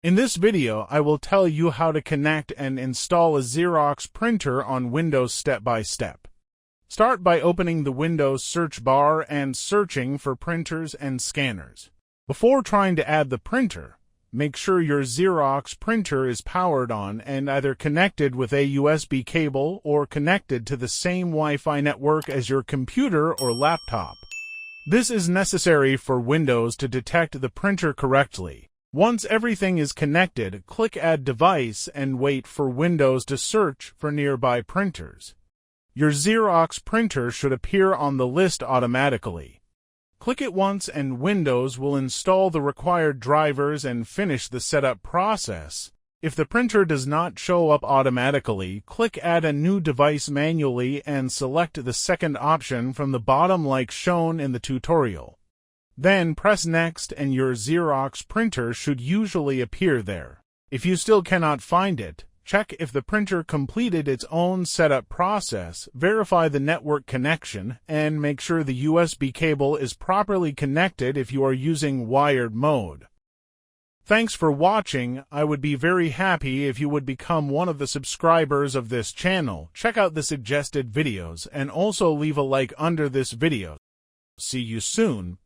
In this video, I will tell you how to connect and install a XEROX printer on Windows step by step. Start by opening the Windows search bar and searching for printers and scanners. Before trying to add the printer, make sure your XEROX printer is powered on and either connected with a USB cable or connected to the same Wi-Fi network as your computer or laptop. This is necessary for Windows to detect the printer correctly. Once everything is connected, click Add Device and wait for Windows to search for nearby printers. Your XEROX printer should appear on the list automatically. Click it once and Windows will install the required drivers and finish the setup process. If the printer does not show up automatically, click Add a new device manually and select the second option from the bottom like shown in the tutorial. Then press Next and your XEROX printer should usually appear there. If you still cannot find it, check if the printer completed its own setup process, verify the network connection, and make sure the USB cable is properly connected if you are using wired mode. Thanks for watching. I would be very happy if you would become one of the subscribers of this channel. Check out the suggested videos and also leave a like under this video. See you soon.